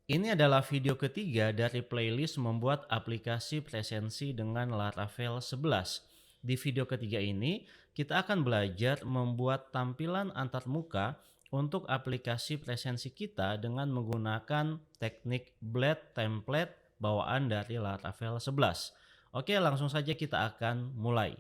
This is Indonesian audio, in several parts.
Ini adalah video ketiga dari playlist membuat aplikasi presensi dengan Laravel 11. Di video ketiga ini, kita akan belajar membuat tampilan antarmuka untuk aplikasi presensi kita dengan menggunakan teknik blend template bawaan dari Laravel 11. Oke, langsung saja kita akan mulai.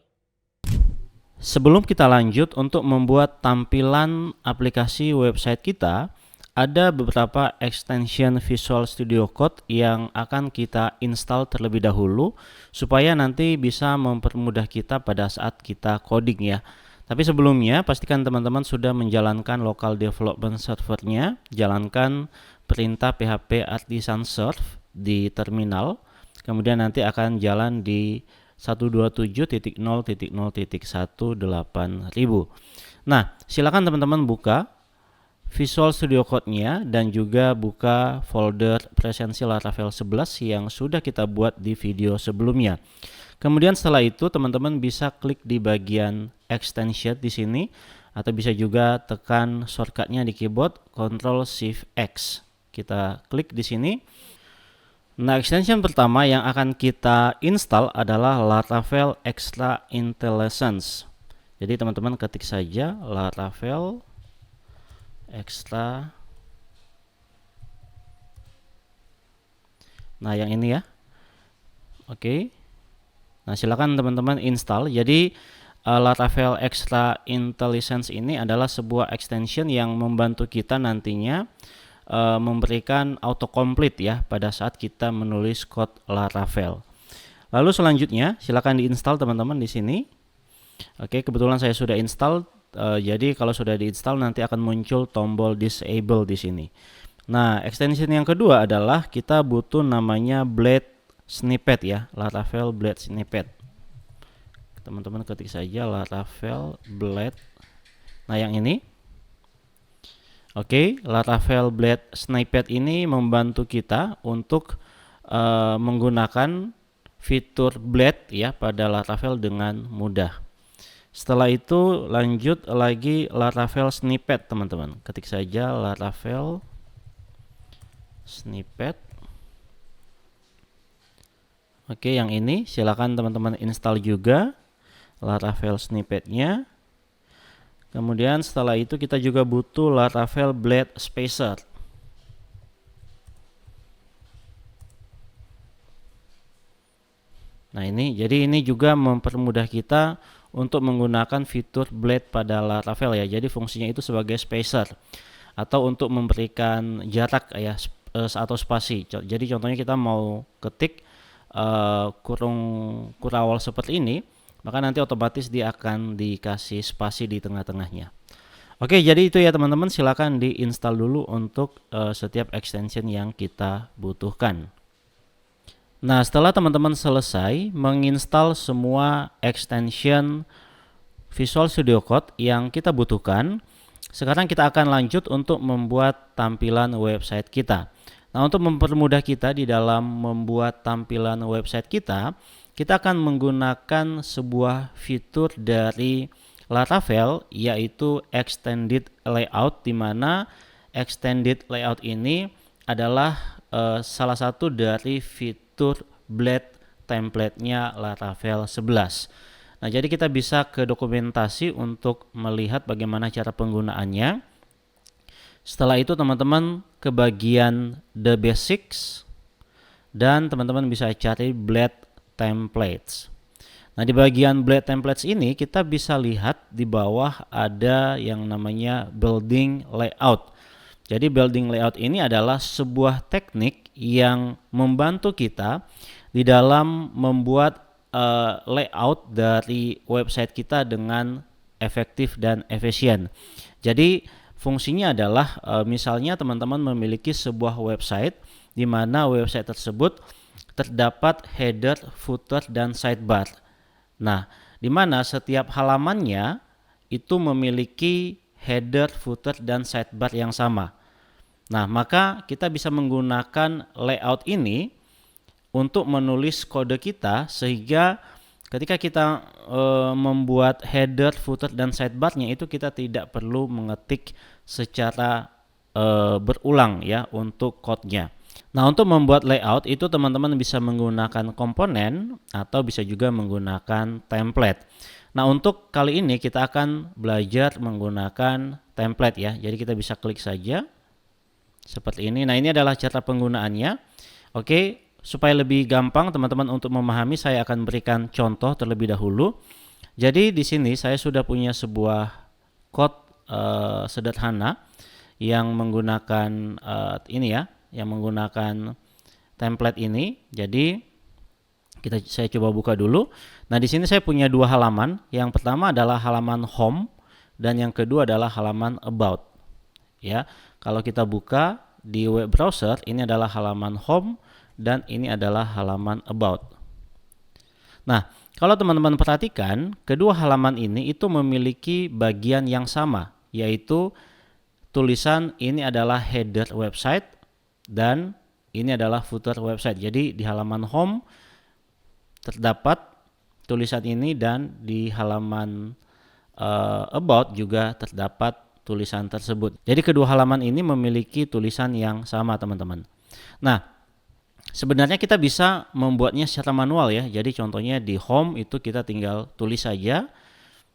Sebelum kita lanjut untuk membuat tampilan aplikasi website kita, ada beberapa extension Visual Studio Code yang akan kita install terlebih dahulu supaya nanti bisa mempermudah kita pada saat kita coding ya. Tapi sebelumnya pastikan teman-teman sudah menjalankan local development servernya, jalankan perintah php artisan serve di terminal, kemudian nanti akan jalan di 127.0.0.18000. Nah, silakan teman-teman buka Visual Studio Code-nya dan juga buka folder presensi Laravel 11 yang sudah kita buat di video sebelumnya. Kemudian setelah itu teman-teman bisa klik di bagian extension di sini atau bisa juga tekan shortcut-nya di keyboard Ctrl Shift X. Kita klik di sini. Nah, extension pertama yang akan kita install adalah Laravel Extra IntelliSense. Jadi teman-teman ketik saja Laravel Extra. Nah, yang ini ya. Oke. Nah, silakan teman-teman install. Jadi Laravel Extra IntelliSense ini adalah sebuah extension yang membantu kita nantinya memberikan autocomplete ya pada saat kita menulis code Laravel. Lalu selanjutnya silakan diinstal teman-teman di sini. Oke, kebetulan saya sudah install. Jadi kalau sudah diinstal nanti akan muncul tombol disable di sini. Nah, extension yang kedua adalah kita butuh namanya blade snippet ya, Laravel blade snippet. Teman-teman ketik saja Laravel blade. Nah, yang ini. Oke, Laravel blade snippet ini membantu kita untuk menggunakan fitur blade ya pada Laravel dengan mudah. Setelah itu lanjut lagi Laravel snippet teman-teman. Ketik saja Laravel snippet. Oke, yang ini silakan teman-teman install juga Laravel snippetnya. Kemudian setelah itu kita juga butuh Laravel blade spacer. Nah, jadi ini juga mempermudah kita untuk menggunakan fitur blade pada Laravel ya. Jadi fungsinya itu sebagai spacer atau untuk memberikan jarak ya atau spasi. Jadi contohnya kita mau ketik kurung kurawal seperti ini, maka nanti otomatis dia akan dikasih spasi di tengah-tengahnya. Oke, jadi itu ya teman-teman, silakan diinstal dulu untuk setiap extension yang kita butuhkan. Nah, setelah teman-teman selesai menginstal semua extension Visual Studio Code yang kita butuhkan, sekarang kita akan lanjut untuk membuat tampilan website kita. Nah, untuk mempermudah kita di dalam membuat tampilan website kita akan menggunakan sebuah fitur dari Laravel yaitu Extended Layout, di mana Extended Layout ini adalah salah satu dari fitur blade template-nya Laravel 11. Nah, jadi kita bisa ke dokumentasi untuk melihat bagaimana cara penggunaannya. Setelah itu teman-teman ke bagian the basics dan teman-teman bisa cari blade templates. Nah, di bagian blade templates ini kita bisa lihat di bawah ada yang namanya building layout. Jadi building layout ini adalah sebuah teknik yang membantu kita di dalam membuat layout dari website kita dengan efektif dan efisien. Jadi fungsinya adalah misalnya teman-teman memiliki sebuah website di mana website tersebut terdapat header, footer, dan sidebar. Nah, di mana setiap halamannya itu memiliki header, footer, dan sidebar yang sama. Nah, maka kita bisa menggunakan layout ini untuk menulis kode kita sehingga ketika kita membuat header, footer, dan sidebarnya itu kita tidak perlu mengetik secara berulang ya untuk code-nya. Nah, untuk membuat layout itu teman-teman bisa menggunakan komponen atau bisa juga menggunakan template. Nah, untuk kali ini kita akan belajar menggunakan template ya. Jadi kita bisa klik saja seperti ini. Nah, ini adalah cara penggunaannya. Oke, supaya lebih gampang teman-teman untuk memahami, saya akan berikan contoh terlebih dahulu. Jadi di sini saya sudah punya sebuah code sederhana yang menggunakan ini ya, yang menggunakan template ini. Jadi saya coba buka dulu. Nah, di sini saya punya dua halaman. Yang pertama adalah halaman home dan yang kedua adalah halaman about. Ya, kalau kita buka di web browser, ini adalah halaman home dan ini adalah halaman about. Nah, kalau teman-teman perhatikan, kedua halaman ini itu memiliki bagian yang sama, yaitu tulisan ini adalah header website dan ini adalah footer website. Jadi di halaman home terdapat tulisan ini dan di halaman about juga terdapat tulisan tersebut. Jadi kedua halaman ini memiliki tulisan yang sama, teman-teman. Nah, sebenarnya kita bisa membuatnya secara manual ya. Jadi contohnya di home itu kita tinggal tulis saja.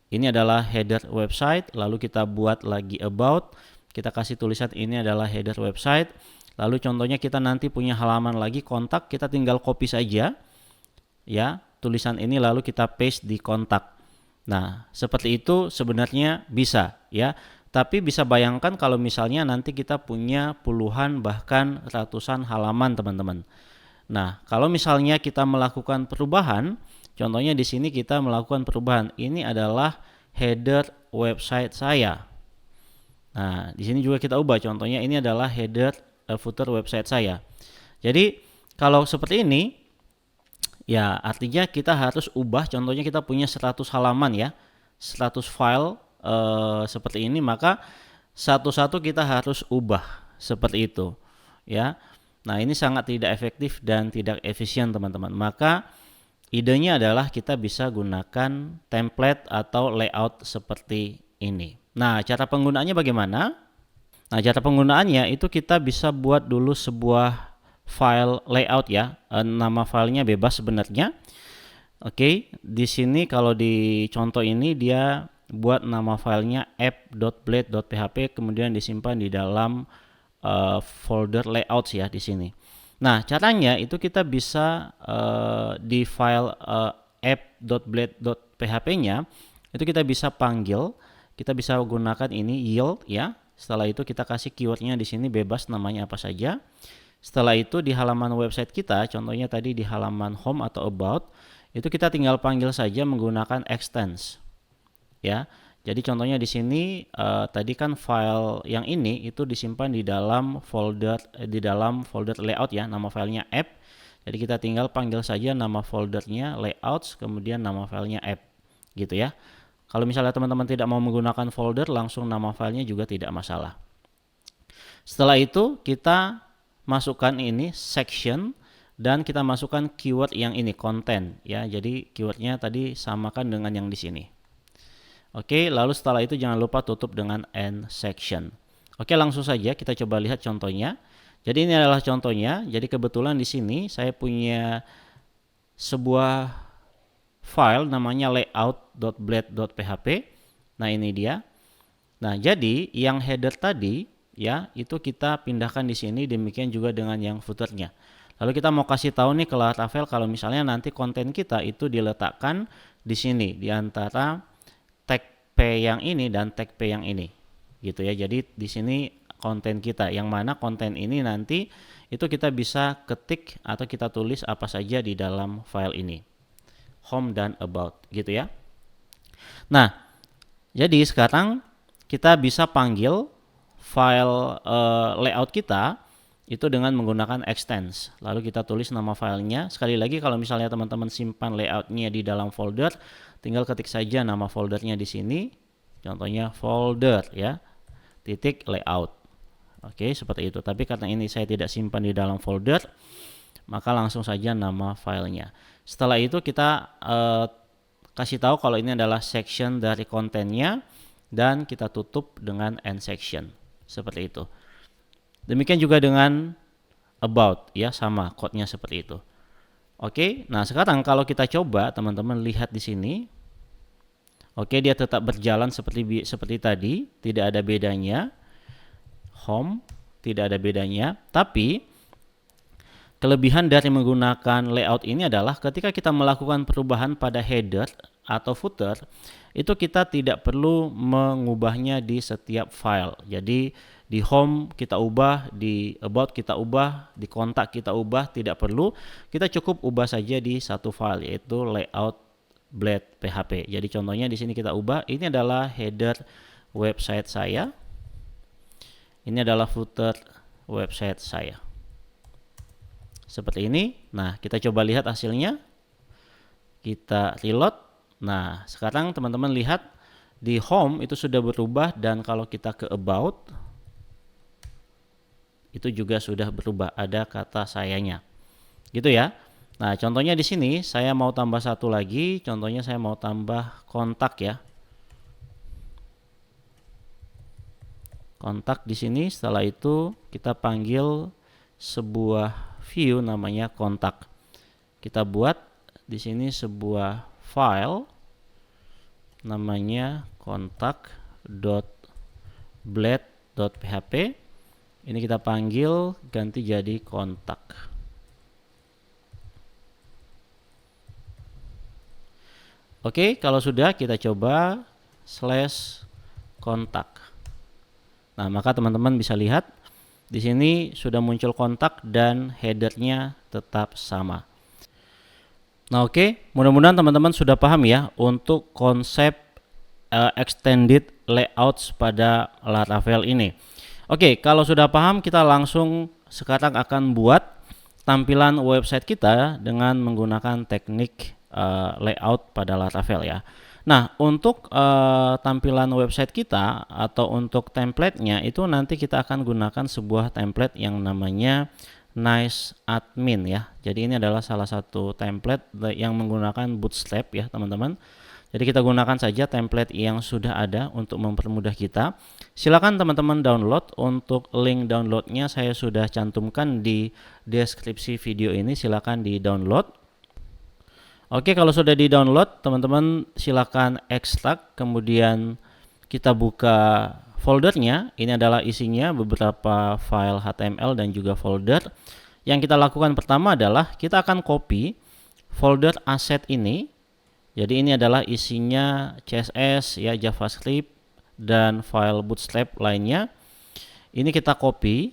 Ini adalah header website, lalu kita buat lagi about, kita kasih tulisan ini adalah header website. Lalu contohnya kita nanti punya halaman lagi kontak, kita tinggal copy saja ya tulisan ini lalu kita paste di kontak. Nah, seperti itu sebenarnya bisa ya. Tapi bisa bayangkan kalau misalnya nanti kita punya puluhan bahkan ratusan halaman, teman-teman. Nah, kalau misalnya kita melakukan perubahan, contohnya di sini kita melakukan perubahan. Ini adalah header website saya. Nah, di sini juga kita ubah. Contohnya ini adalah header footer website saya. Jadi, kalau seperti ini ya artinya kita harus ubah. Contohnya kita punya 100 halaman ya, 100 file seperti ini, maka satu-satu kita harus ubah seperti itu ya. Nah, ini sangat tidak efektif dan tidak efisien, teman-teman. Maka idenya adalah kita bisa gunakan template atau layout seperti ini. Nah, cara penggunaannya bagaimana? Nah, cara penggunaannya itu kita bisa buat dulu sebuah file layout ya. Nama filenya bebas sebenarnya. Oke, di sini kalau di contoh ini dia buat nama filenya app.blade.php, kemudian disimpan di dalam folder layouts ya di sini. Nah, caranya itu kita bisa di file app.blade.php-nya itu kita bisa panggil, kita bisa gunakan ini yield ya. Setelah itu kita kasih keywordnya di sini bebas, namanya apa saja. Setelah itu di halaman website kita, contohnya tadi di halaman home atau about, itu kita tinggal panggil saja menggunakan extends. Ya, jadi contohnya di sini tadi kan file yang ini itu disimpan di dalam folder layout ya, nama filenya app. Jadi kita tinggal panggil saja nama foldernya layouts, kemudian nama filenya app, gitu ya. Kalau misalnya teman-teman tidak mau menggunakan folder, langsung nama filenya juga tidak masalah. Setelah itu kita masukkan ini section dan kita masukkan keyword yang ini content ya. Jadi keywordnya tadi samakan dengan yang di sini. Oke, lalu setelah itu jangan lupa tutup dengan end section. Oke, langsung saja kita coba lihat contohnya. Jadi ini adalah contohnya. Jadi kebetulan di sini saya punya sebuah file namanya layout.blade.php. Nah, ini dia. Nah, jadi yang header tadi ya, itu kita pindahkan di sini, demikian juga dengan yang footernya. Lalu kita mau kasih tahu nih ke Laravel kalau misalnya nanti konten kita itu diletakkan di sini di antara tag P yang ini dan tag P yang ini. Gitu ya. Jadi di sini konten kita, yang mana konten ini nanti itu kita bisa ketik atau kita tulis apa saja di dalam file ini. Home dan about, gitu ya. Nah, jadi sekarang kita bisa panggil file layout kita itu dengan menggunakan extends. Lalu kita tulis nama filenya. Sekali lagi kalau misalnya teman-teman simpan layoutnya di dalam folder, tinggal ketik saja nama foldernya di sini. Contohnya folder ya, titik layout. Oke, seperti itu. Tapi karena ini saya tidak simpan di dalam folder, maka langsung saja nama filenya. Setelah itu kita kasih tahu kalau ini adalah section dari kontennya dan kita tutup dengan end section. Seperti itu. Demikian juga dengan about ya, sama kodenya seperti itu. Oke, nah sekarang kalau kita coba teman-teman lihat di sini. Oke, dia tetap berjalan seperti tadi, tidak ada bedanya. Home tidak ada bedanya, tapi kelebihan dari menggunakan layout ini adalah ketika kita melakukan perubahan pada header atau footer, itu kita tidak perlu mengubahnya di setiap file. Jadi di home kita ubah, di about kita ubah, di kontak kita ubah, tidak perlu. Kita cukup ubah saja di satu file, yaitu layout blade PHP. Jadi contohnya di sini kita ubah, ini adalah header website saya. Ini adalah footer website saya. Seperti ini. Nah, kita coba lihat hasilnya. Kita reload. Nah, sekarang teman-teman lihat di home itu sudah berubah, dan kalau kita ke about itu juga sudah berubah, ada kata sayanya. Gitu ya. Nah, contohnya di sini saya mau tambah satu lagi, contohnya saya mau tambah kontak ya. Kontak di sini, setelah itu kita panggil sebuah view namanya kontak. Kita buat di sini sebuah file namanya kontak.blade.php. Ini kita panggil ganti jadi kontak. Oke, kalau sudah kita coba /kontak. Nah, maka teman-teman bisa lihat di sini sudah muncul kontak dan headernya tetap sama. Nah, oke, mudah-mudahan teman-teman sudah paham ya untuk konsep extended layouts pada Laravel ini. Oke, kalau sudah paham, kita langsung sekarang akan buat tampilan website kita dengan menggunakan teknik layout pada Laravel ya. Nah, untuk tampilan website kita atau untuk template-nya itu nanti kita akan gunakan sebuah template yang namanya Nice Admin ya. Jadi ini adalah salah satu template yang menggunakan Bootstrap ya, teman-teman. Jadi kita gunakan saja template yang sudah ada untuk mempermudah kita. Silakan teman-teman download. Untuk link downloadnya saya sudah cantumkan di deskripsi video ini. Silakan di download. Oke, kalau sudah di download, teman-teman silakan ekstrak, kemudian kita buka foldernya. Ini adalah isinya beberapa file HTML dan juga folder. Yang kita lakukan pertama adalah kita akan copy folder asset ini. Jadi ini adalah isinya CSS ya, JavaScript dan file Bootstrap lainnya. Ini kita copy.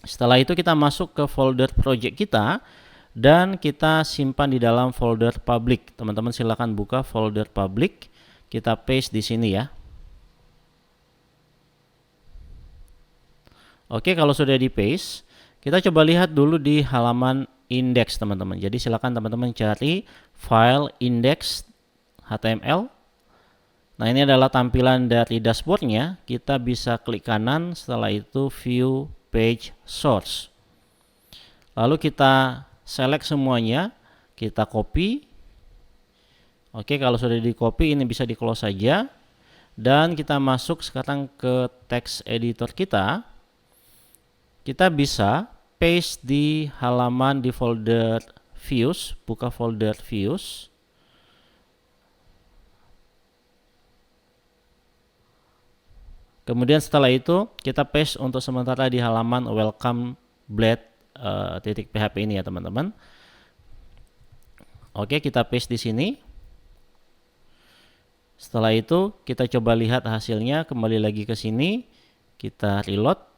Setelah itu kita masuk ke folder project kita dan kita simpan di dalam folder public. Teman-teman silakan buka folder public, kita paste di sini ya. Oke, kalau sudah di paste, kita coba lihat dulu di halaman index teman-teman. Jadi silakan teman-teman cari file index.html. Nah, ini adalah tampilan dari dashboardnya. Kita bisa klik kanan, setelah itu view page source. Lalu kita select semuanya, kita copy. Oke, kalau sudah di copy ini bisa di close saja, dan kita masuk sekarang ke text editor kita. Kita bisa paste di halaman di folder views, buka folder views. Kemudian setelah itu kita paste untuk sementara di halaman welcome blade .php ini ya, teman-teman. Oke, kita paste di sini. Setelah itu kita coba lihat hasilnya, kembali lagi ke sini, kita reload.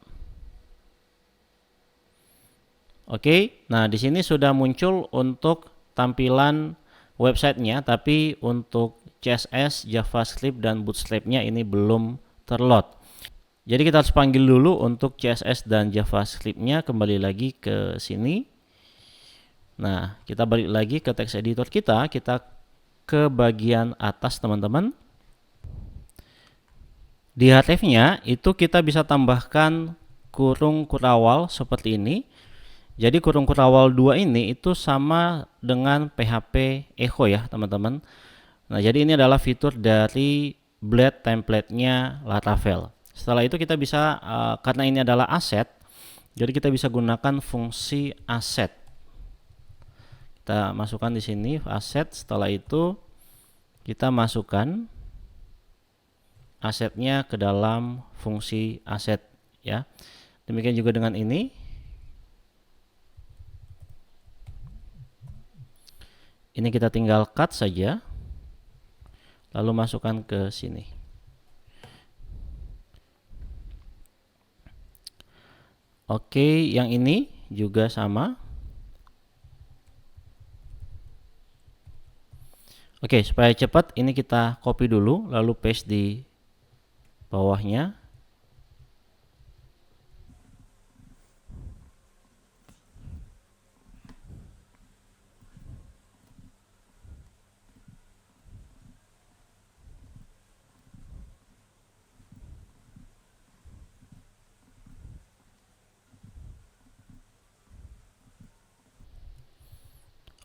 Oke, nah di sini sudah muncul untuk tampilan websitenya, tapi untuk CSS, JavaScript dan Bootstrap-nya ini belum terload. Jadi kita harus panggil dulu untuk CSS dan JavaScript-nya, kembali lagi ke sini. Nah, kita balik lagi ke text editor kita ke bagian atas teman-teman. Di href-nya itu kita bisa tambahkan kurung kurawal seperti ini. Jadi kurung kurawal 2 ini itu sama dengan PHP echo ya, teman-teman. Nah, jadi ini adalah fitur dari Blade template-nya Laravel. Setelah itu kita bisa, karena ini adalah aset, Jadi kita bisa gunakan fungsi aset. Kita masukkan di sini aset, setelah itu kita masukkan asetnya ke dalam fungsi aset ya. Demikian juga dengan ini. Ini kita tinggal cut saja, lalu masukkan ke sini. Oke, yang ini juga sama. Oke, supaya cepat ini kita copy dulu lalu paste di bawahnya.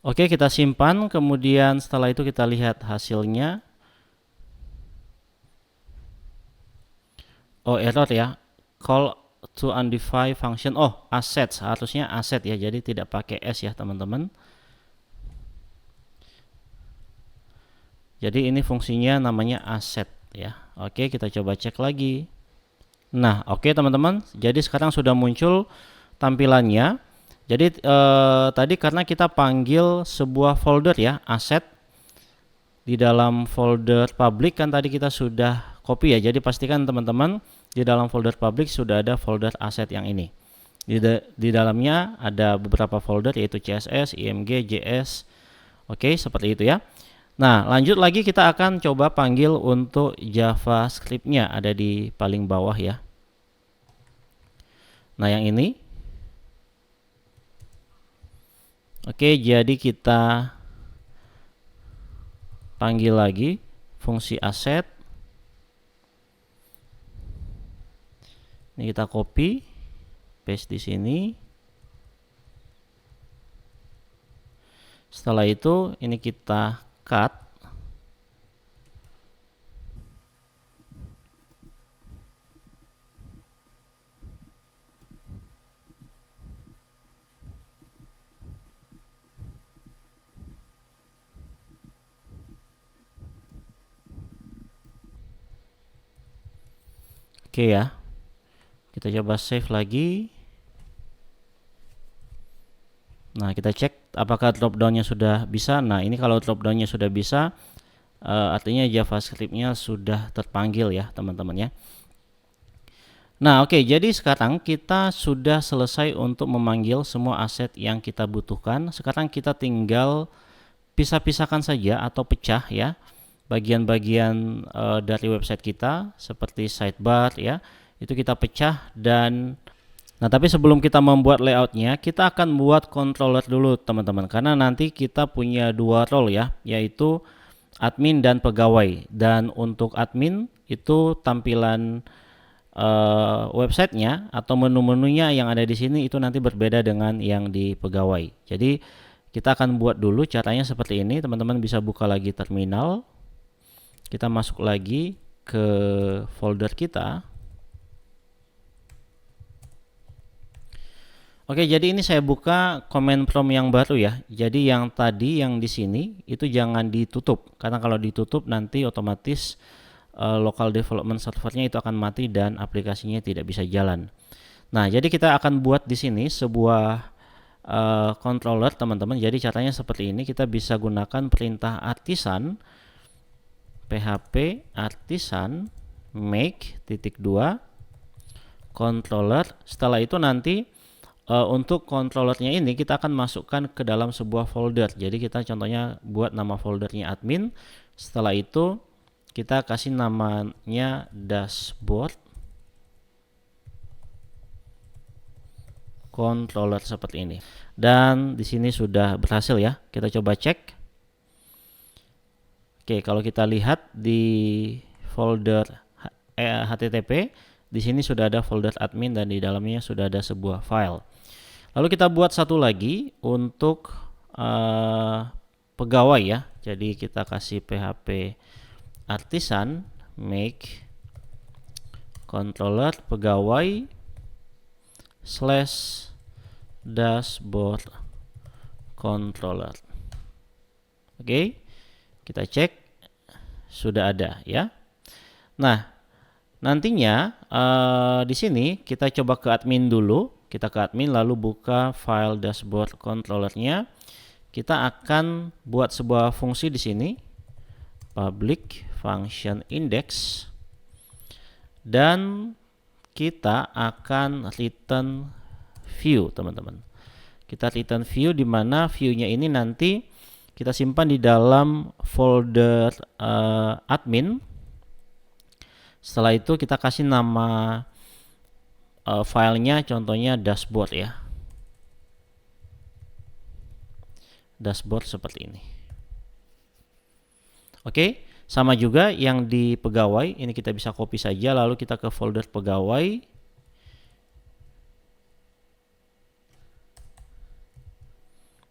Oke, kita simpan, kemudian setelah itu kita lihat hasilnya. Oh, error ya. Call to undefined function. Oh, assets, harusnya aset ya. Jadi tidak pakai S ya, teman-teman. Jadi ini fungsinya namanya aset ya. Oke, kita coba cek lagi. Nah, oke teman-teman. Jadi sekarang sudah muncul tampilannya. Jadi tadi karena kita panggil sebuah folder ya, aset. Di dalam folder public kan tadi kita sudah copy ya. Jadi pastikan teman-teman di dalam folder public sudah ada folder aset yang ini. Di dalamnya ada beberapa folder yaitu CSS, IMG, JS. Oke, seperti itu ya. Nah, lanjut lagi kita akan coba panggil untuk JavaScript-nya, ada di paling bawah ya. Nah, yang ini. Oke, jadi kita panggil lagi fungsi aset. Ini kita copy, paste di sini. Setelah itu ini kita cut. Oke ya. Kita coba save lagi. Nah, kita cek apakah dropdownnya sudah bisa. Nah, ini kalau dropdownnya sudah bisa, artinya JavaScript-nya sudah terpanggil ya, teman-teman ya. Nah, oke, jadi sekarang kita sudah selesai untuk memanggil semua aset yang kita butuhkan. Sekarang kita tinggal pisah-pisahkan saja atau pecah ya bagian-bagian dari website kita seperti sidebar ya. Itu kita pecah dan nah, tapi sebelum kita membuat layoutnya, kita akan buat controller dulu teman-teman, karena nanti kita punya dua role ya, yaitu admin dan pegawai. Dan untuk admin itu tampilan websitenya atau menu-menunya yang ada di sini itu nanti berbeda dengan yang di pegawai. Jadi kita akan buat dulu caranya seperti ini. Teman-teman bisa buka lagi terminal, kita masuk lagi ke folder kita. Oke, jadi ini saya buka command prompt yang baru ya. Jadi yang tadi yang di sini itu jangan ditutup, karena kalau ditutup nanti otomatis local development servernya itu akan mati dan aplikasinya tidak bisa jalan. Nah, jadi kita akan buat di sini sebuah controller teman-teman. Jadi caranya seperti ini, kita bisa gunakan perintah artisan php artisan make (2) controller. Setelah itu nanti untuk controllernya ini kita akan masukkan ke dalam sebuah folder. Jadi kita contohnya buat nama foldernya admin. Setelah itu kita kasih namanya dashboard controller seperti ini. Dan di sini sudah berhasil ya. Kita coba cek. Oke, kalau kita lihat di folder HTTP, di sini sudah ada folder admin dan di dalamnya sudah ada sebuah file. Lalu kita buat satu lagi untuk pegawai ya. Jadi kita kasih php artisan make controller pegawai slash dashboard controller. Oke, kita cek sudah ada ya. Nah, nantinya di sini kita coba ke admin dulu. Kita ke admin lalu buka file dashboard controllernya. Kita akan buat sebuah fungsi di sini, public function index, dan kita akan return view, teman-teman. Kita return view di mana view-nya ini nanti kita simpan di dalam folder admin. Setelah itu kita kasih nama filenya, contohnya dashboard ya. Dashboard seperti ini. Oke, sama juga yang di pegawai, ini kita bisa copy saja lalu kita ke folder pegawai.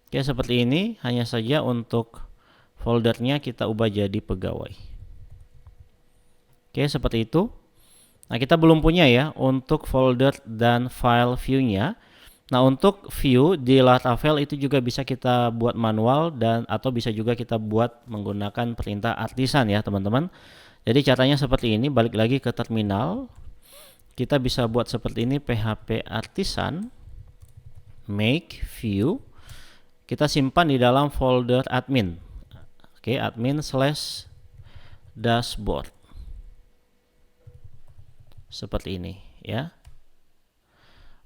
Oke, seperti ini, hanya saja untuk foldernya kita ubah jadi pegawai. Oke, seperti itu. Nah, kita belum punya ya untuk folder dan file view-nya. Nah, untuk view di Laravel itu juga bisa kita buat manual dan atau bisa juga kita buat menggunakan perintah artisan ya, teman-teman. Jadi caranya seperti ini, balik lagi ke terminal. Kita bisa buat seperti ini, php artisan make view. Kita simpan di dalam folder admin. Oke, admin slash dashboard. Seperti ini ya.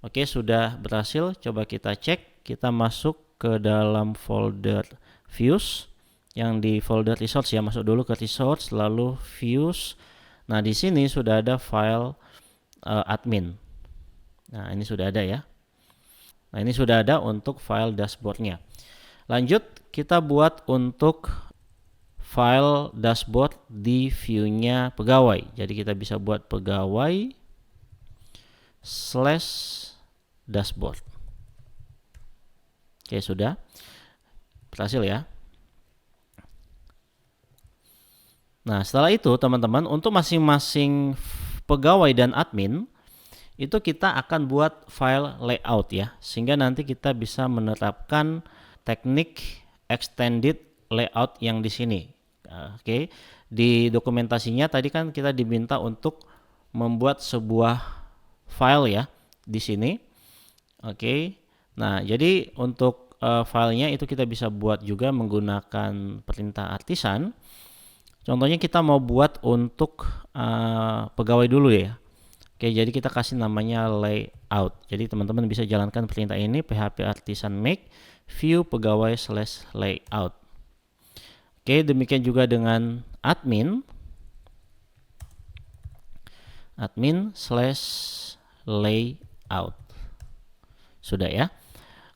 Oke, sudah berhasil. Coba kita cek. Kita masuk ke dalam folder views yang di folder resource ya. Masuk dulu ke resource lalu views. Nah, di sini sudah ada file admin. Nah, ini sudah ada ya. Nah, ini sudah ada untuk file dashboardnya. Lanjut, kita buat untuk file dashboard di view-nya pegawai. Jadi kita bisa buat pegawai slash dashboard. Oke, sudah berhasil ya. Nah, setelah itu teman-teman, untuk masing-masing pegawai dan admin itu kita akan buat file layout ya, sehingga nanti kita bisa menerapkan teknik extended layout yang di sini. Oke, di dokumentasinya tadi kan kita diminta untuk membuat sebuah file ya di sini. Oke, nah jadi untuk filenya itu kita bisa buat juga menggunakan perintah artisan. Contohnya kita mau buat untuk pegawai dulu ya. Oke, jadi kita kasih namanya layout. Jadi teman-teman bisa jalankan perintah ini, php artisan make view pegawai slash layout. Oke, demikian juga dengan admin slash layout. Sudah ya.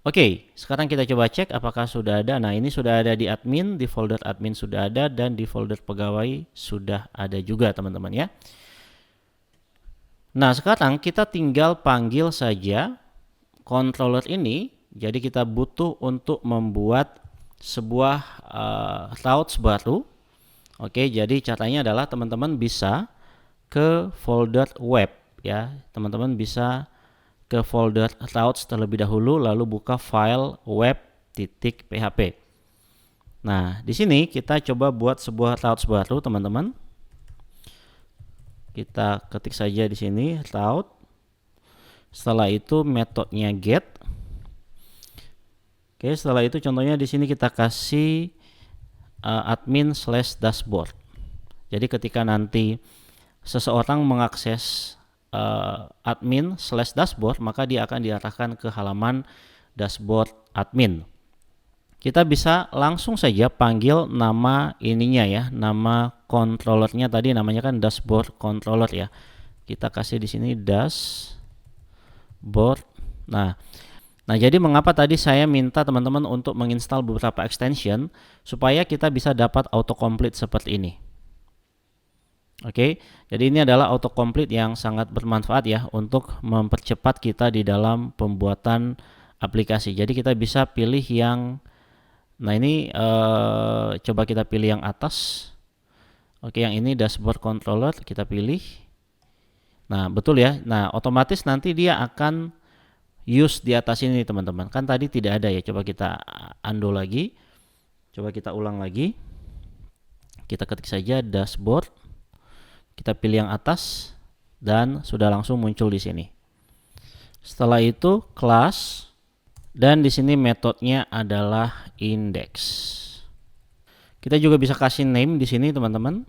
Oke, sekarang kita coba cek apakah sudah ada. Nah, ini sudah ada di admin, di folder admin sudah ada, dan di folder pegawai sudah ada juga teman-teman ya. Nah, sekarang kita tinggal panggil saja controller ini. Jadi kita butuh untuk membuat sebuah routes baru. Oke, jadi caranya adalah teman-teman bisa ke folder web ya. Teman-teman bisa ke folder routes terlebih dahulu lalu buka file web.php. Nah, di sini kita coba buat sebuah routes baru, teman-teman. Kita ketik saja di sini route. Setelah itu metodenya get. Oke, setelah itu contohnya di sini kita kasih admin slash dashboard. Jadi ketika nanti seseorang mengakses admin slash dashboard, maka dia akan diarahkan ke halaman dashboard admin. Kita bisa langsung saja panggil nama ininya ya, nama controllernya tadi namanya kan dashboard controller ya. Kita kasih di sini dashboard. Nah, jadi mengapa tadi saya minta teman-teman untuk menginstal beberapa extension supaya kita bisa dapat autocomplete seperti ini. Oke, jadi ini adalah autocomplete yang sangat bermanfaat ya untuk mempercepat kita di dalam pembuatan aplikasi. Jadi kita bisa pilih yang, nah ini coba kita pilih yang atas. Oke, yang ini dashboard controller kita pilih. Nah, betul ya. Nah, otomatis nanti dia akan use di atas ini teman-teman. Kan tadi tidak ada ya. Coba kita undo lagi. Coba kita ulang lagi. Kita ketik saja dashboard. Kita pilih yang atas dan sudah langsung muncul di sini. Setelah itu class dan di sini metodenya adalah index. Kita juga bisa kasih name di sini teman-teman.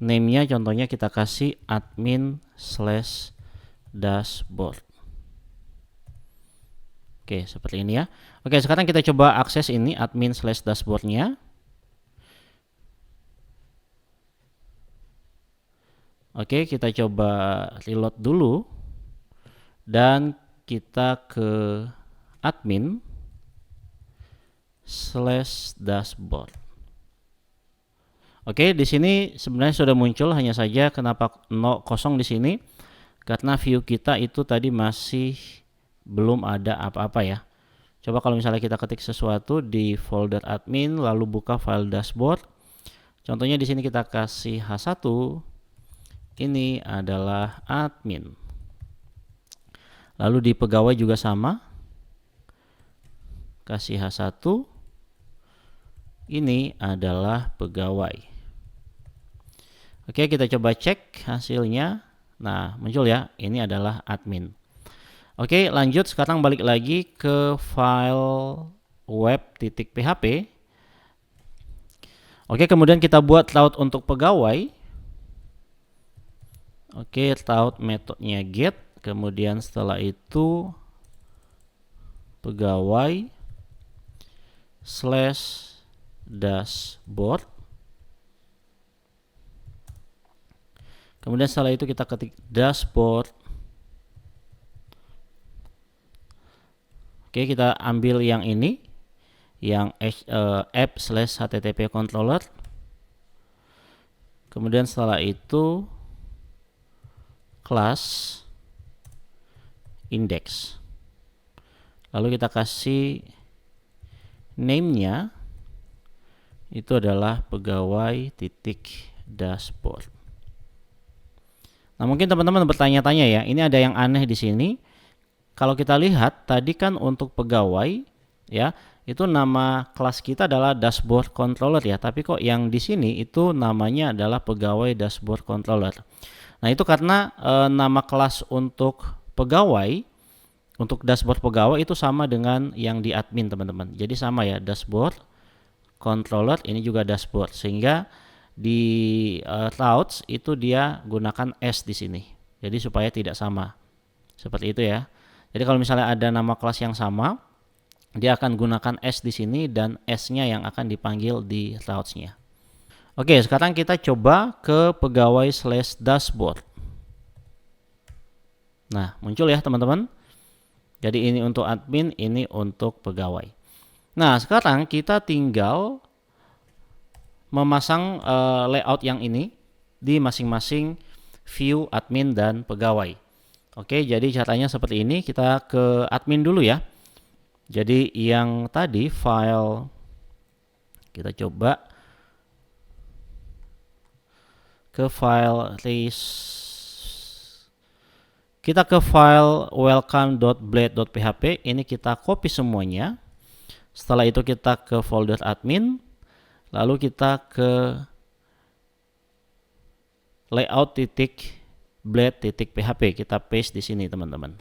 Name-nya contohnya kita kasih admin/dashboard. Oke, seperti ini ya. Oke, sekarang kita coba akses ini admin/dashboard-nya. Oke, kita coba reload dulu dan kita ke admin/dashboard. Oke, di sini sebenarnya sudah muncul, hanya saja kenapa kosong di sini? Karena view kita itu tadi masih belum ada apa-apa ya. Coba kalau misalnya kita ketik sesuatu di folder admin lalu buka file dashboard. Contohnya di sini kita kasih H1. Ini adalah admin. Lalu di pegawai juga sama. Kasih H1. Ini adalah pegawai. Oke, kita coba cek hasilnya. Nah, muncul ya, ini adalah admin. Oke, lanjut sekarang balik lagi ke file web.php. Oke, kemudian kita buat route untuk pegawai. Oke, route metodenya get, kemudian setelah itu pegawai /dashboard. Kemudian setelah itu kita ketik dashboard. Oke, kita ambil yang ini, yang app/http controller. Kemudian setelah itu class index. Lalu kita kasih name-nya itu adalah pegawai.dashboard. Nah, mungkin teman-teman bertanya-tanya ya, ini ada yang aneh di sini. Kalau kita lihat tadi kan untuk pegawai ya, itu nama kelas kita adalah dashboard controller ya, tapi kok yang di sini itu namanya adalah pegawai dashboard controller. Nah, itu karena nama kelas untuk pegawai, untuk dashboard pegawai itu sama dengan yang di admin teman-teman. Jadi sama ya, dashboard controller ini juga dashboard, sehingga di routes itu dia gunakan S di sini. Jadi supaya tidak sama. Seperti itu ya. Jadi kalau misalnya ada nama kelas yang sama, dia akan gunakan S di sini dan S-nya yang akan dipanggil di routes-nya. Oke, sekarang kita coba ke pegawai/dashboard. Nah, muncul ya teman-teman. Jadi ini untuk admin, ini untuk pegawai. Nah, sekarang kita tinggal memasang layout yang ini di masing-masing view admin dan pegawai. Oke, jadi caranya seperti ini. Kita ke admin dulu ya. Jadi yang tadi file, kita coba ke file kita ke file welcome.blade.php. Ini kita copy semuanya. Setelah itu kita ke folder admin. Lalu kita ke layout.blade.php. Kita paste di sini teman-teman.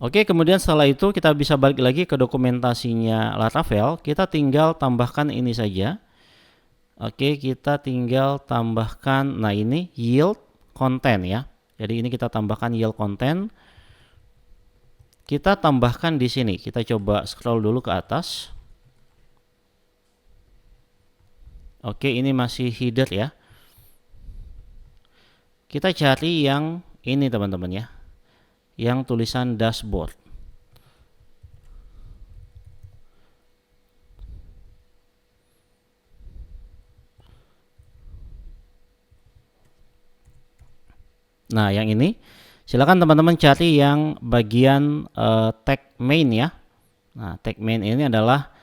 Oke, kemudian setelah itu kita bisa balik lagi ke dokumentasinya Laravel. Kita tinggal tambahkan ini saja. Oke, kita tinggal tambahkan, nah ini yield content ya. Jadi ini kita tambahkan yield content. Kita tambahkan di sini. Kita coba scroll dulu ke atas. Oke, ini masih header ya. Kita cari yang ini teman-teman ya, yang tulisan dashboard. Nah, yang ini silakan teman-teman cari yang bagian tag main ya. Nah, tag main ini adalah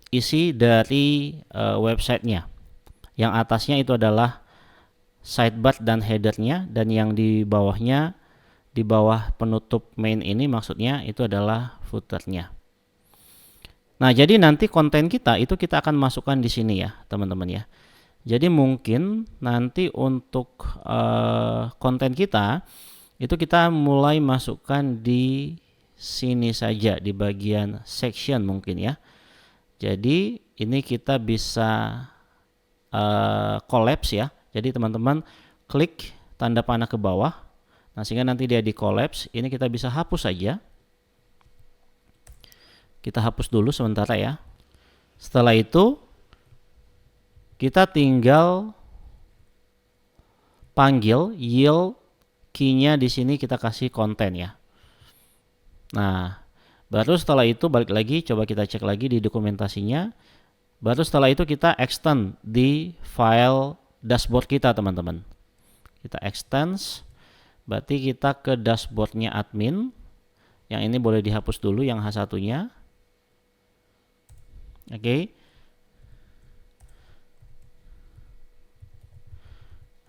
isi dari websitenya. Yang atasnya itu adalah sidebar dan headernya, dan yang di bawahnya di bawah penutup main ini maksudnya itu adalah footernya. Nah, jadi nanti konten kita itu kita akan masukkan di sini ya, teman-teman ya. Jadi mungkin nanti untuk konten kita itu kita mulai masukkan di sini saja di bagian section mungkin ya. Jadi ini kita bisa collapse ya. Jadi teman-teman klik tanda panah ke bawah. Nah, sehingga nanti dia di collapse. Ini kita bisa hapus saja. Kita hapus dulu sementara ya. Setelah itu kita tinggal panggil yield key-nya di sini kita kasih konten ya. Nah, baru setelah itu balik lagi coba kita cek lagi di dokumentasinya. Baru setelah itu kita extend di file dashboard kita, teman-teman. Kita extend, berarti kita ke dashboardnya admin. Yang ini boleh dihapus dulu yang H1-nya. Oke.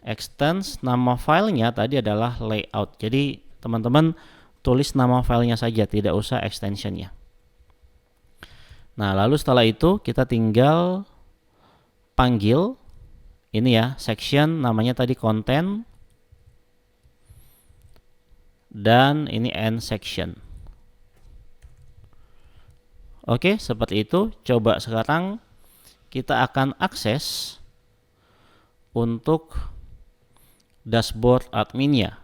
Extend, nama filenya tadi adalah layout. Jadi teman-teman tulis nama filenya saja, tidak usah extensionnya. Nah, lalu setelah itu kita tinggal panggil ini ya, section namanya tadi konten dan ini end section. Oke, seperti itu. Coba sekarang kita akan akses untuk dashboard adminnya.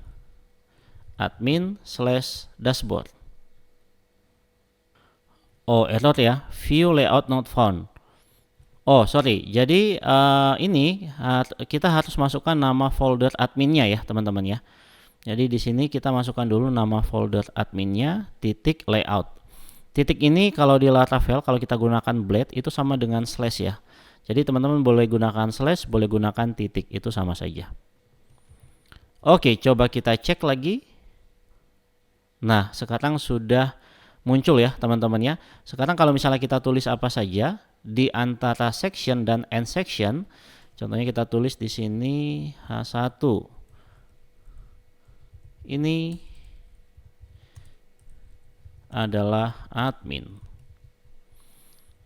Admin/dashboard. Oh, error ya, view layout not found. Oh, sorry. Jadi ini kita harus masukkan nama folder adminnya ya, teman-teman ya. Jadi di sini kita masukkan dulu nama folder adminnya titik layout. Titik ini kalau di Laravel kalau kita gunakan blade itu sama dengan slash ya. Jadi teman-teman boleh gunakan slash, boleh gunakan titik, itu sama saja. Oke, coba kita cek lagi. Nah, sekarang sudah muncul ya teman-teman ya. Sekarang kalau misalnya kita tulis apa saja di antara section dan end section, contohnya kita tulis di sini H1. Ini adalah admin.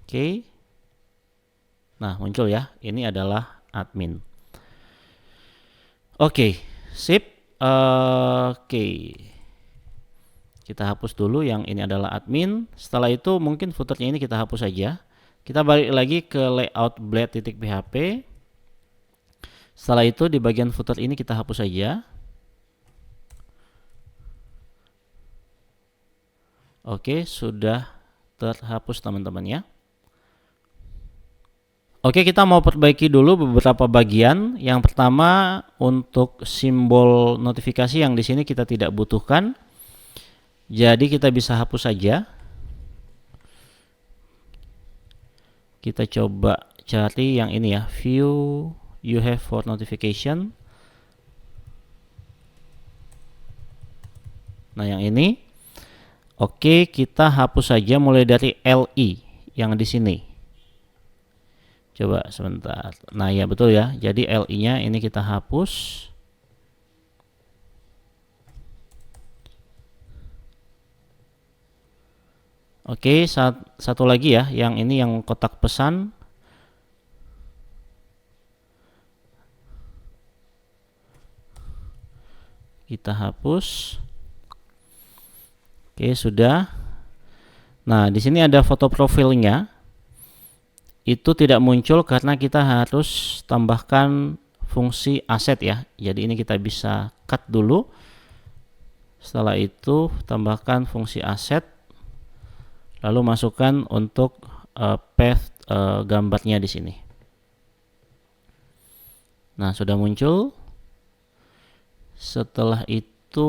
Oke. Nah, muncul ya. Ini adalah admin. Oke, sip. Oke. Kita hapus dulu yang ini adalah admin. Setelah itu mungkin footernya ini kita hapus saja. Kita balik lagi ke layout blade.php. Setelah itu di bagian footer ini kita hapus saja. Oke, sudah terhapus teman-teman ya. Oke, kita mau perbaiki dulu beberapa bagian. Yang pertama untuk simbol notifikasi yang di sini kita tidak butuhkan. Jadi kita bisa hapus saja. Kita coba cari yang ini ya, view you have for notification. Nah, yang ini. Oke, kita hapus saja mulai dari LI yang di sini. Coba sebentar. Nah, ya betul ya. Jadi LI-nya ini kita hapus. Oke, satu lagi ya, yang ini yang kotak pesan. Kita hapus. Oke, sudah. Nah, di sini ada foto profilnya. Itu tidak muncul karena kita harus tambahkan fungsi aset ya. Jadi ini kita bisa cut dulu. Setelah itu tambahkan fungsi aset. Lalu masukkan untuk path gambarnya di sini. Nah, sudah muncul. Setelah itu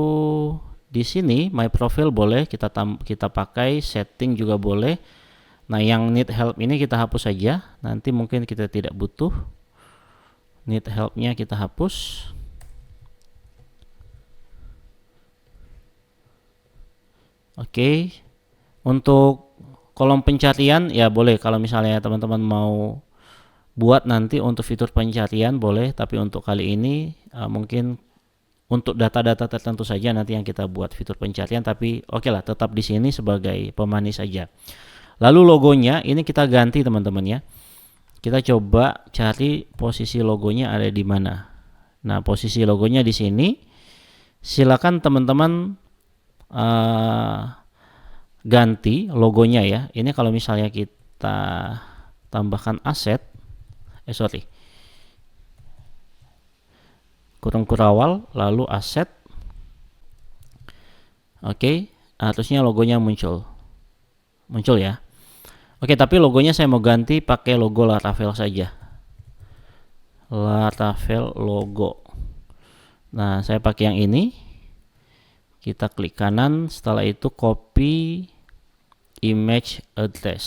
di sini my profile boleh kita pakai, setting juga boleh. Nah, yang need help ini kita hapus saja. Nanti mungkin kita tidak butuh. Need help-nya kita hapus. Oke. Untuk kolom pencarian ya boleh, kalau misalnya teman-teman mau buat nanti untuk fitur pencarian boleh, tapi untuk kali ini mungkin untuk data-data tertentu saja nanti yang kita buat fitur pencarian, tapi oke lah, tetap di sini sebagai pemanis saja. Lalu logonya ini kita ganti teman-teman ya. Kita coba cari posisi logonya ada di mana. Nah, posisi logonya di sini. Silakan teman-teman ganti logonya ya. Ini kalau misalnya kita tambahkan aset, kurung kurawal lalu aset. Oke, harusnya logonya muncul ya. Oke, tapi logonya saya mau ganti pakai logo Laravel saja. Laravel logo. Nah, saya pakai yang ini. Kita klik kanan, setelah itu copy image address.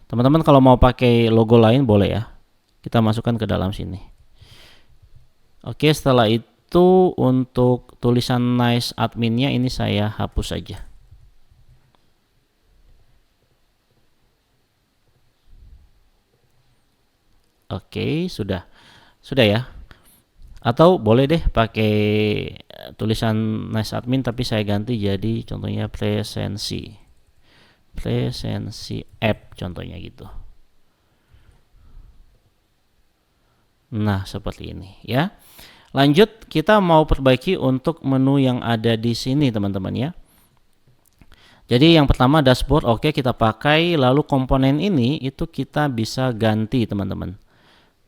Teman-teman kalau mau pakai logo lain boleh ya. Kita masukkan ke dalam sini. Oke, setelah itu untuk tulisan nice adminnya ini saya hapus saja. Oke, sudah ya. Atau boleh deh pakai tulisan nice admin tapi saya ganti jadi contohnya presensi app contohnya gitu. Nah, seperti ini ya. Lanjut, kita mau perbaiki untuk menu yang ada di sini teman-teman ya. Jadi yang pertama dashboard, oke kita pakai. Lalu komponen ini itu kita bisa ganti teman-teman.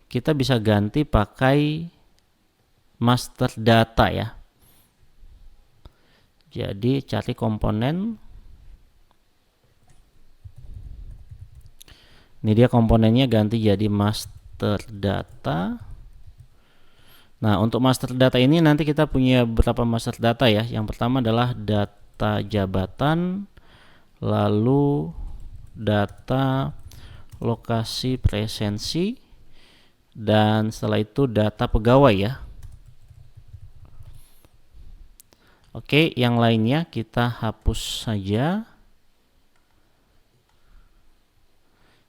Kita bisa ganti pakai master data ya. Jadi cari komponen. Ini dia komponennya, ganti jadi master data. Nah, untuk master data ini nanti kita punya beberapa master data ya. Yang pertama adalah data jabatan, lalu data lokasi presensi, dan setelah itu data pegawai ya. Oke, yang lainnya kita hapus saja.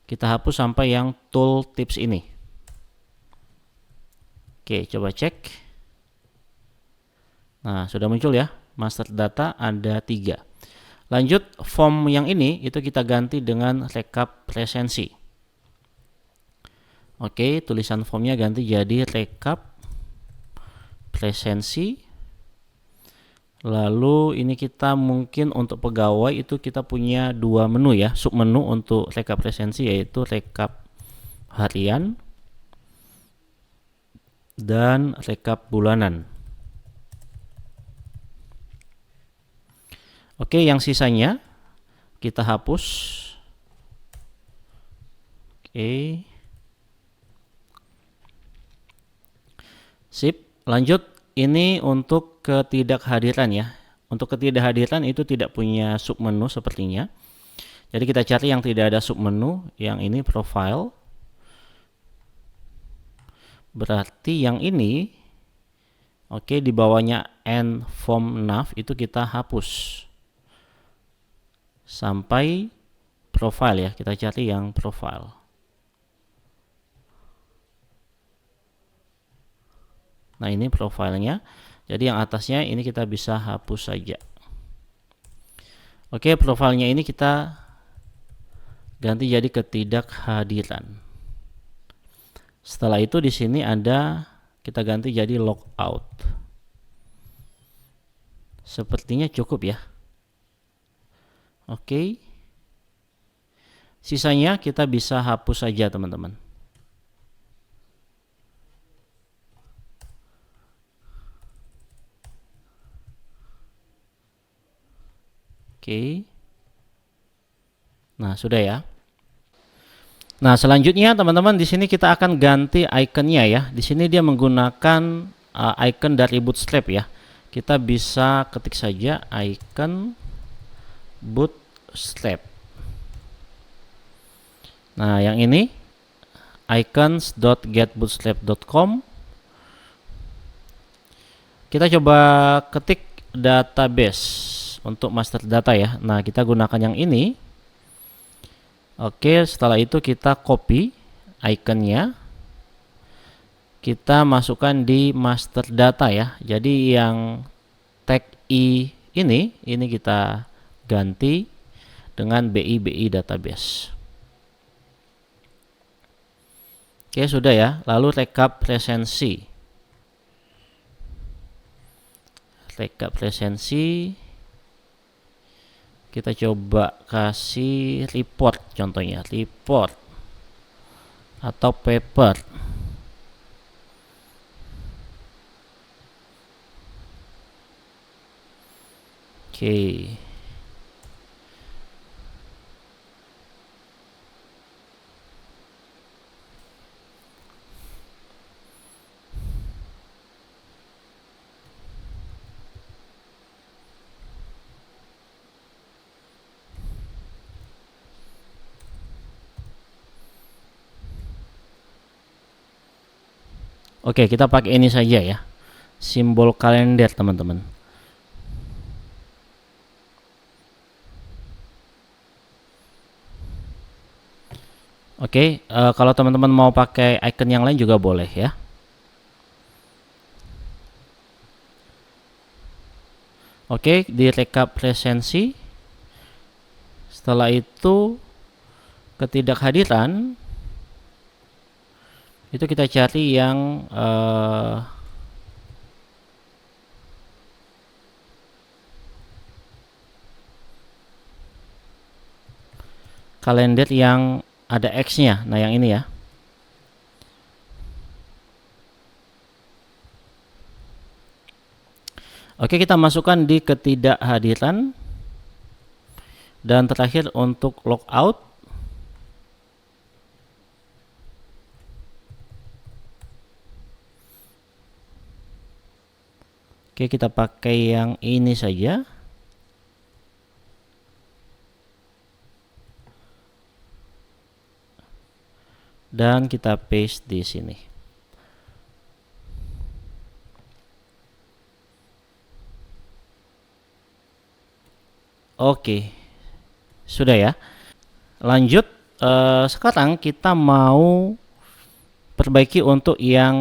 Kita hapus sampai yang tool tips ini. Oke, coba cek. Nah, sudah muncul ya. Master data ada 3. Lanjut, form yang ini itu kita ganti dengan rekap presensi. Oke, tulisan formnya ganti jadi rekap presensi. Lalu ini kita mungkin untuk pegawai itu kita punya 2 menu ya, submenu untuk rekap presensi yaitu rekap harian dan rekap bulanan. Oke, yang sisanya kita hapus. Oke. Sip, lanjut. Ini untuk ketidakhadiran ya. Untuk ketidakhadiran itu tidak punya submenu sepertinya. Jadi kita cari yang tidak ada submenu, yang ini profile. Berarti yang ini oke, di bawahnya end form nav itu kita hapus. Sampai profile ya, kita cari yang profile. Nah, ini profilnya. Jadi yang atasnya ini kita bisa hapus saja. Oke, profilnya ini kita ganti jadi ketidakhadiran. Setelah itu di sini ada kita ganti jadi logout. Sepertinya cukup ya. Oke. Sisanya kita bisa hapus saja teman-teman. Oke. Nah, sudah ya. Nah, selanjutnya teman-teman di sini kita akan ganti ikonnya ya. Di sini dia menggunakan icon dari Bootstrap ya. Kita bisa ketik saja icon Bootstrap. Nah, yang ini icons.getbootstrap.com. Kita coba ketik database untuk master data ya. Nah, kita gunakan yang ini. Oke, setelah itu kita copy ikonnya. kita masukkan di master data ya. Jadi yang tag i ini kita ganti dengan BI database. Oke, sudah ya. Lalu rekap presensi. Rekap presensi. Kita coba kasih report contohnya, report atau paper. Oke. Oke, kita pakai ini saja ya. Simbol kalender, teman-teman. Oke, kalau teman-teman mau pakai icon yang lain juga boleh ya. Oke, di rekap presensi. Setelah itu ketidakhadiran itu kita cari yang kalender yang ada X-nya. Nah, yang ini ya. Oke, kita masukkan di ketidakhadiran. Dan terakhir untuk logout. Oke, kita pakai yang ini saja. Dan kita paste di sini. Oke, sudah ya. Lanjut, sekarang kita mau perbaiki untuk yang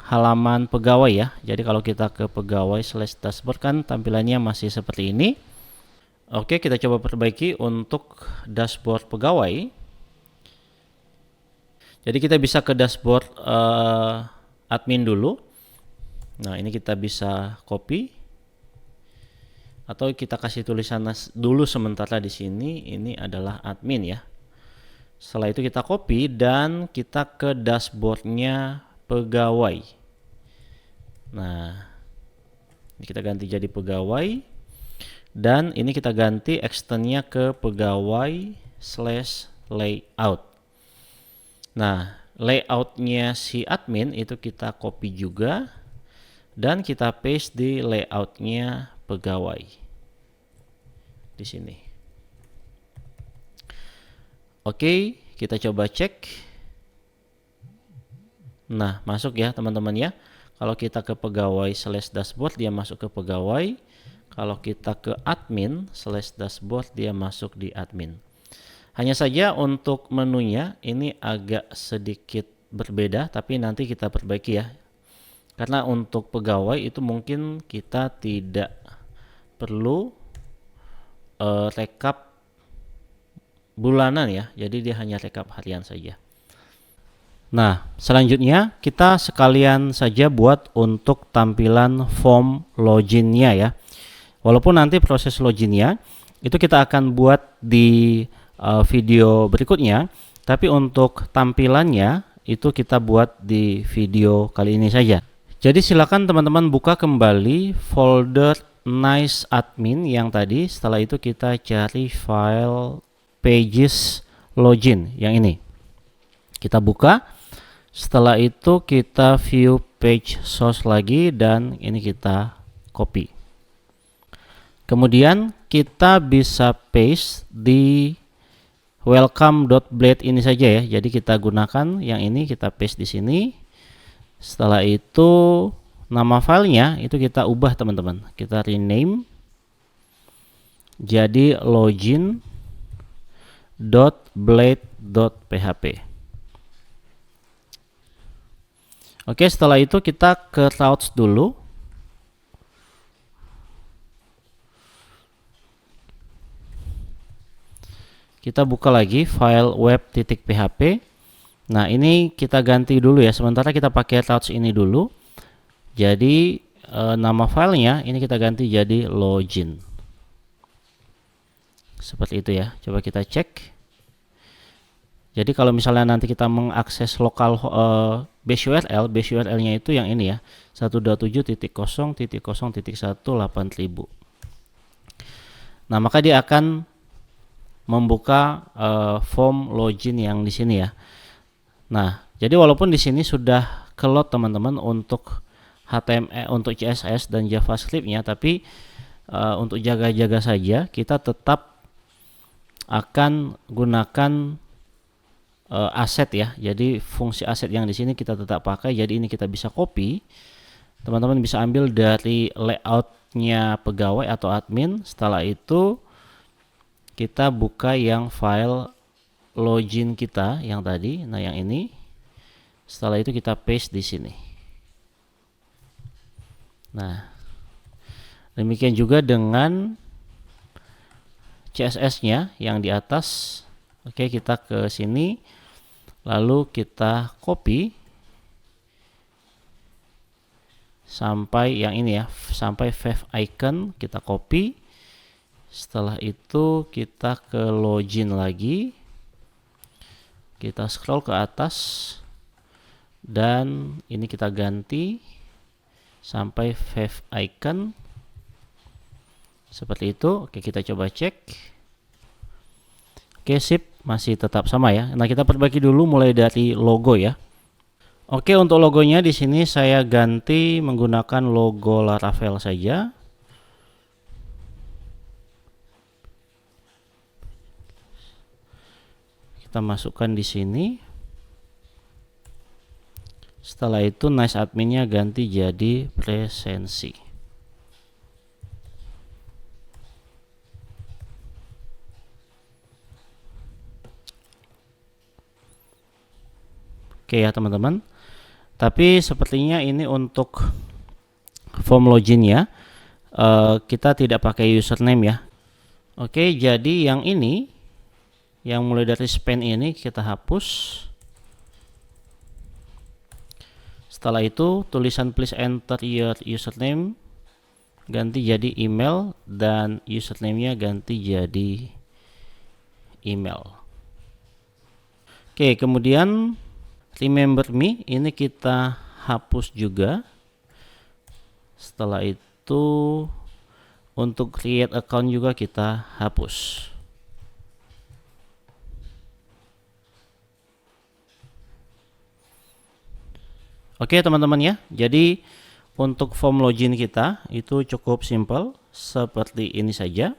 halaman pegawai ya. Jadi kalau kita ke pegawai/dashboard kan tampilannya masih seperti ini. Oke, kita coba perbaiki untuk dashboard pegawai. Jadi kita bisa ke dashboard admin dulu. Nah, ini kita bisa copy atau kita kasih tulisan dulu sementara di sini. Ini adalah admin ya. Setelah itu kita copy dan kita ke dashboardnya pegawai. Nah, ini kita ganti jadi pegawai dan ini kita ganti extendnya ke pegawai/layout. Nah, layoutnya si admin itu kita copy juga dan kita paste di layoutnya pegawai di sini. Oke, kita coba cek. Nah, masuk ya teman-teman ya. Kalau kita ke pegawai/dashboard dia masuk ke pegawai. Kalau kita ke admin/dashboard dia masuk di admin. Hanya saja untuk menunya ini agak sedikit berbeda, tapi nanti kita perbaiki ya. Karena untuk pegawai itu mungkin kita tidak perlu rekap bulanan ya. Jadi dia hanya rekap harian saja. Nah, selanjutnya kita sekalian saja buat untuk tampilan form loginnya ya. Walaupun nanti proses loginnya itu kita akan buat di video berikutnya, tapi untuk tampilannya itu kita buat di video kali ini saja. Jadi silakan teman-teman buka kembali folder nice admin yang tadi. Setelah itu kita cari file pages login yang ini. Kita buka. Setelah itu kita view page source lagi dan ini kita copy. Kemudian kita bisa paste di welcome.blade ini saja ya. Jadi kita gunakan yang ini, kita paste di sini. Setelah itu nama filenya itu kita ubah teman-teman. Kita rename jadi login.blade.php. Oke, setelah itu kita ke routes dulu. Kita buka lagi file web.php. Nah, ini kita ganti dulu ya. Sementara kita pakai routes ini dulu. Jadi nama filenya ini kita ganti jadi login. Seperti itu ya. Coba kita cek. Jadi kalau misalnya nanti kita mengakses lokal base URL-nya itu yang ini ya, 127.0.0.1.8000. Nah, maka dia akan membuka form login yang di sini ya. Nah, jadi walaupun di sini sudah keload teman-teman untuk HTML, untuk CSS dan JavaScript-nya, tapi untuk jaga-jaga saja kita tetap akan gunakan aset ya. Jadi fungsi aset yang di sini kita tetap pakai. Jadi ini kita bisa copy. Teman-teman bisa ambil dari layoutnya pegawai atau admin. Setelah itu kita buka yang file login kita yang tadi. Nah, yang ini. Setelah itu kita paste di sini. Nah, demikian juga dengan CSS-nya yang di atas. Oke, kita ke sini. Lalu kita copy sampai yang ini ya, sampai Fav icon kita copy. Setelah itu kita ke login lagi. Kita scroll ke atas dan ini kita ganti sampai Fav icon. Seperti itu. Oke, kita coba cek. Oke, sip, masih tetap sama ya. Nah, kita perbaiki dulu mulai dari logo ya. Oke, untuk logonya di sini saya ganti menggunakan logo Laravel saja. Kita masukkan di sini. Setelah itu nice adminnya ganti jadi presensi. Oke ya teman-teman. Tapi sepertinya ini untuk form login ya. Kita tidak pakai username ya. Oke, jadi yang ini, yang mulai dari span ini kita hapus. Setelah itu tulisan please enter your username ganti jadi email dan username-nya ganti jadi email. Oke, kemudian remember me ini kita hapus juga. Setelah itu untuk create account juga kita hapus. Oke teman-teman ya, jadi untuk form login kita itu cukup simple seperti ini saja.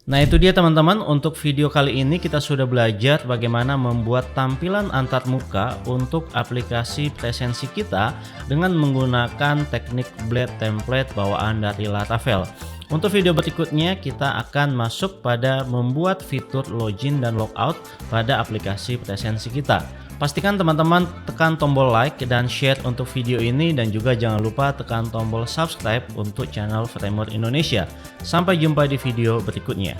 Nah itu dia teman-teman, untuk video kali ini kita sudah belajar bagaimana membuat tampilan antarmuka untuk aplikasi presensi kita dengan menggunakan teknik blade template bawaan dari Laravel. Untuk video berikutnya kita akan masuk pada membuat fitur login dan logout pada aplikasi presensi kita. Pastikan teman-teman tekan tombol like dan share untuk video ini, dan juga jangan lupa tekan tombol subscribe untuk channel Framework Indonesia. Sampai jumpa di video berikutnya.